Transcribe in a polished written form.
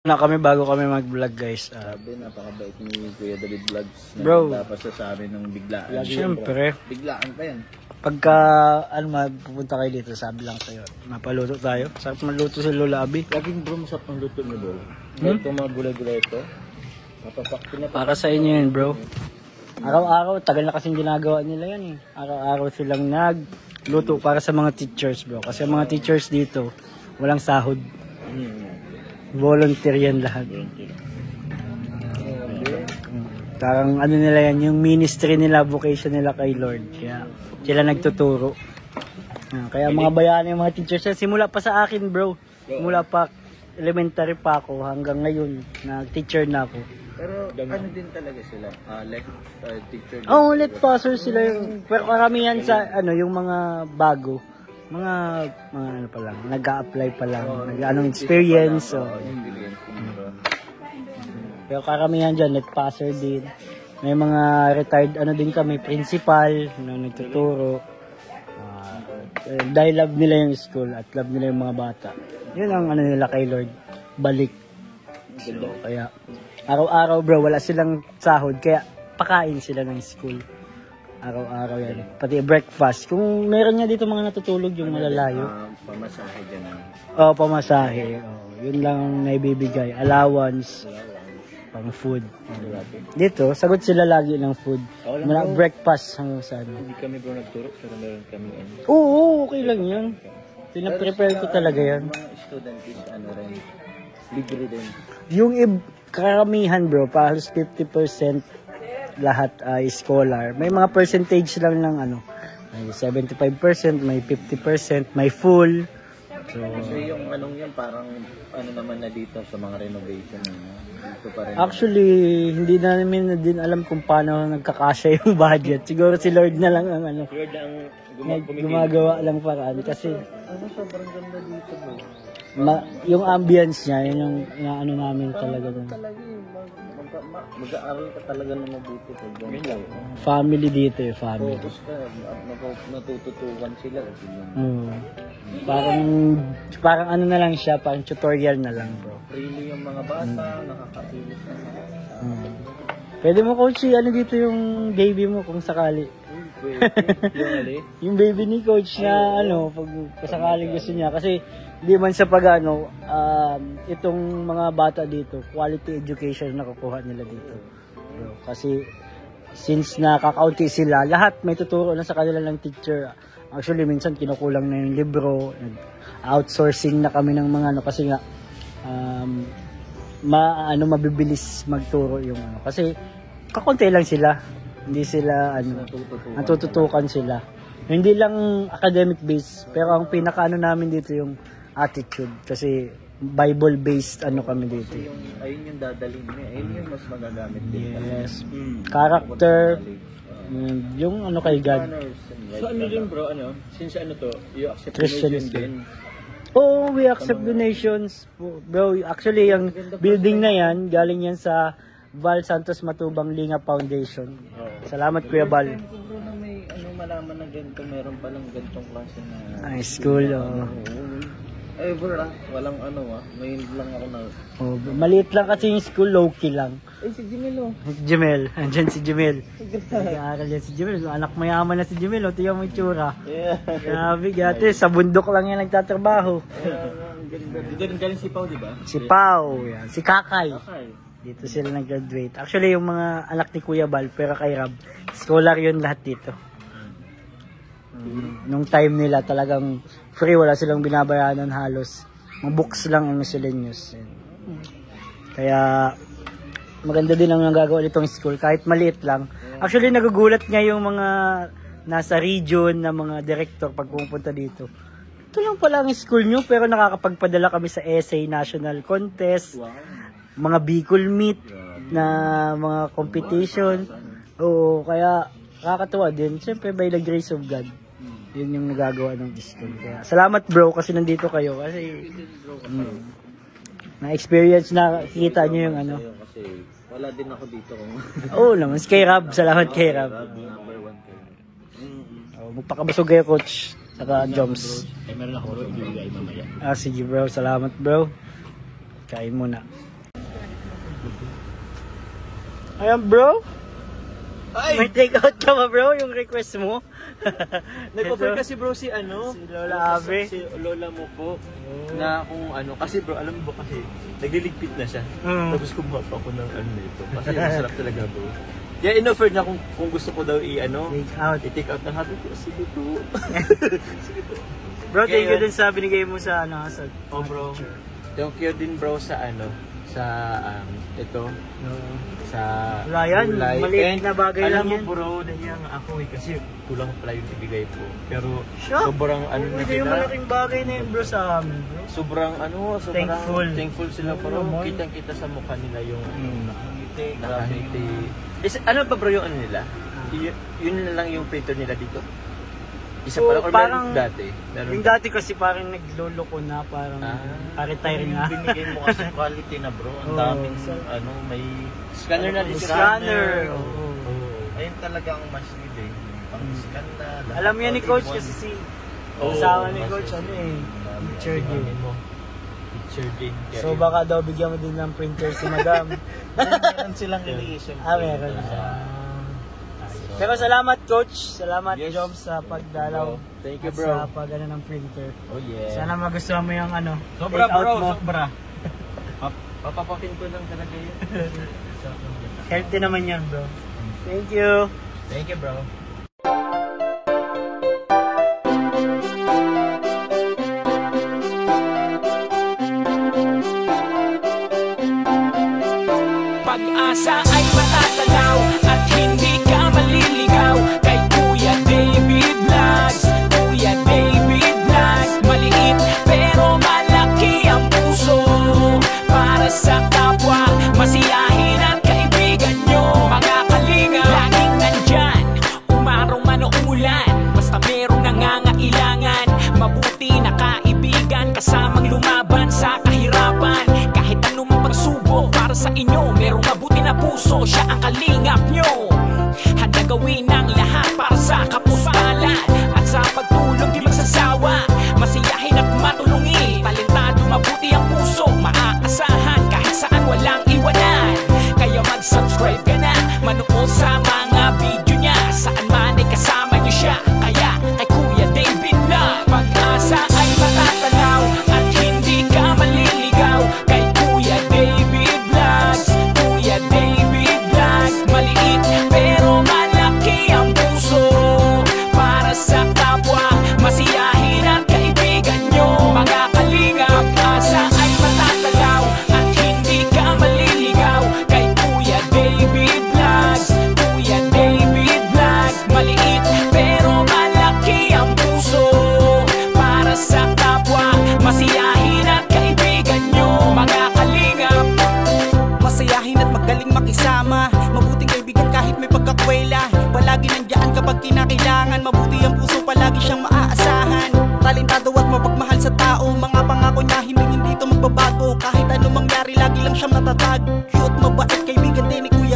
Na kami bago kami mag-vlog, guys. Sabi, napakabait ni Kuya David Vlogs. Bro. Tapos sa amin ng biglaan. Siyempre. Biglaan pa yan. Pagka, pupunta kayo dito, sabi lang sa'yo, mapaluto tayo. Sarap maluto si Lola Abi. Laging bro, masarap ang luto ni bro. Ito mga gulay-gulay ito. Para sa inyo yun, bro. Araw-araw, tagal na kasing ginagawa nila yan eh. Araw-araw silang nagluto para sa mga teachers, bro. Kasi mga teachers dito, walang sahod. Volunteer yan lahat. Parang ano nila yan, yung ministry nila, vocation nila kay Lord. Kaya sila nagtuturo. Kaya mga bayani, mga teachers, simula pa sa akin, bro. Simula pa, elementary pa ako, hanggang ngayon, nag-teacher na ako. Pero ano din talaga sila? Teacher? Oo, let passer sila yung, pero karamihan sa, yung mga bago. Mga ano pa lang, nag-a-apply pa lang, nag-anong experience. Pero karamihan dyan, nag-passer din. May mga retired, din kami, principal, na nagtuturo. Dahil love nila yung school at love nila yung mga bata. Yun ang nila kay Lord, balik. So, kaya, araw-araw bro, wala silang sahod, kaya pakain sila ng school. Araw-araw yan. Pati breakfast. Kung meron nga dito mga natutulog yung malalayo. Pamasahe dyan. Pamasahe. Yun lang ang naibibigay. Allowance. Pang food. Dito, sagot sila lagi ng food. Breakfast hanggang sa ano. Hindi kami bro nagturo, pero meron kami Oo, okay lang yan. Pinaprepare ko talaga yan. Mga student is rin, libre din. Yung karamihan bro, halos 50% lahat ay scholar. May mga percentage lang ng may 75%, may 50%, may full. So, kasi yung yun, parang naman na dito sa mga renovation. Dito pa rin. Actually, hindi namin din alam kung paano nagkakasya yung budget. Siguro si Lord na lang ang Lord ang gumagawa lang paraan. Kasi, sobrang ganda dito bro. Yung ambience niya, yun yung namin talaga. Mag-aaral ka talaga na mabuti. Family dito family. Focus ka, natututukan sila. Parang na lang siya, parang tutorial na lang bro. Really yung mga bata, nakakapilis na Pwede mo coach, dito yung baby mo kung sakali. Yung baby ni coach na pag sakaling gusto niya. Kasi hindi man sa itong mga bata dito, quality education na kukuha nila dito. Bro, kasi since nakakaunti sila, lahat may tuturo na sa kanila ng teacher. Actually, minsan kinukulang na yung libro, outsourcing na kami ng mga kasi nga mabibilis magturo yung kasi kakunti lang sila. Hindi sila natututukan sila. Hindi lang academic based, pero ang pinaka namin dito yung attitude kasi Bible based kami dito. Ayun yung dadalhin niya. Ayun yung mas magagamit din. Yes. Character, yung kay God. So din bro, since you accept Christians din. Oh, we accept donations. Bro, actually yung building na yan, galing yan sa Val Santos Matubang Linga Foundation. Salamat Kuya Val. May malaman na ganito, meron palang ganitong klase na school. Ever walang ngayon lang ako na. Maliit lang kasi yung school, low-key lang. Si Jimel Si Jimel, andyan si Jimel. Nag-aaral yan si Jimel. Anak mayaman na si Jimel, tiyo mo itsura. Grabe, gati, sa bundok lang yan nagtatrabaho. Dito rin galing si Pao, di ba? Si Pao, yan. Si Kakay. Dito sila nag-graduate. Actually, yung mga anak ni Kuya Bal, pero kay Rab, scholar yun lahat dito. Nung time nila talagang free, wala silang binabayaran halos. Mga books lang ang miscellaneous. Kaya maganda din ang nagagawa nitong school kahit maliit lang. Actually nagugulat nga yung mga nasa region na mga director pag pumunta dito. Ito lang pala ang school nyo, pero nakakapagpadala kami sa essay national contest, mga Bicol meet na mga competition. Oo, kaya nakakatuwa din. Siyempre by the grace of God. Yun yung nagagawa ng school. Kaya, salamat bro kasi nandito kayo. Kasi na-experience na kita nyo yung Kasi wala din ako dito. Oo naman. Kay Rab. Salamat kay Rab. Number 1 kayo. Magpakabusog kayo coach. Saka Joms. Meron ako bibigay mamaya. Sige bro. Salamat bro. Kain muna. Ayan bro. Ay! May take out ka ba bro? Yung request mo? Nag-offer kasi bro si Si Lola Ave. Si Lola mo po. Na kung ano, kasi bro, alam mo ba kasi, nagliligpit na siya. Tapos kumuha pa ako ng ano nito. Kasi masarap talaga bro. Kaya in-offer na kung gusto ko daw i-take out na habi ko. Sige bro. Sige bro. Bro, thank you din sa binigay mo sa sa bro. Thank you din bro sa sa ito. Sa wala yan, maliit na bagay lang yan. Alam mo bro, dahil ako kasi kulang pala yung ibigay po. Pero sobrang ano na sila. Yung malaking bagay na yun bro sa amin bro. Sobrang thankful sila bro. Kitang-kita sa mukha nila yung nakangiti. Ano ba bro yung ano nila? Yun na lang yung printer nila dito? Isa pala or parang dati? Yung dati kasi parang nagloloko na, parang retire na. Yung binigay mo kasi quality na bro. Ang daming may scanner na din. Scanner! Ayun talaga ang mas need eh. Pang-scan na. Alam mo yan ni Coach kasi si asawa ni Coach, Teacher din. So baka daw bigyan mo din ng printer si Madam. Meron silang i-issue. Meron. Pero salamat Coach, salamat Job sa pagdalaw. Thank you bro. Sa pag-ano ng printer. Oh yeah. Sana magustuhan mo yung Sobra bro, mo. sobra. Papapakin ko lang talaga yun. Healthy naman yan bro. Thank you. Thank you bro. Pag-asa ay matatanaw at hindi ka maliligaw kay Kuya David Vlogs. Kuya David Vlogs, maliit pero malaki ang puso para sa kapwa, masiyahin at kaibigan nyo. Mga kalinga, laging nandyan, umaraw man o umulan, basta merong nangangailangan. Mabuti na kaibigan, kasamang lumaban sa kahirapan. Kahit anumang pagsubok para sa inyo, merong mabuti na puso, siya ang kalingap nyo. Handa gawin ang lahat para sa kapuspalan at sa pagtulong di magsasawa, masiyahin at matulungin. Talentado, mabuti ang puso, maaasahan kahit saan walang iwanan. Kaya mag-subscribe ka na, manood sa mga video niya, saan man ay kasama niyo siya. Kaya kay Kuya David Vlog, pag-asa ay matatanaw at hindi ka maliligaw kay Kuya David Vlogs. Kuya David Vlogs, maliit pero malaki ang puso para sa kapwa, masiyahin at kaibigan nyo. Mga kalinga, pag-asa ay matatanaw at hindi ka maliligaw kay Kuya David Vlogs. Kuya David Vlogs, maliit pero malaki ang puso para sa kapwa, masiyahin at kaibigan nyo. Mga kalingap, masayahin at magaling makisama, mabuting kaibigan kahit may pagkakwela. Palagi nandiyan kapag kinakailangan, mabuti ang puso, palagi siyang maaasahan. Talentado at mapagmahal sa tao, mga pangako niya hindi ito magbabago. Kahit anong mangyari, lagi lang siyang matatag. Cute, mabait, kaibigan din ni Kuya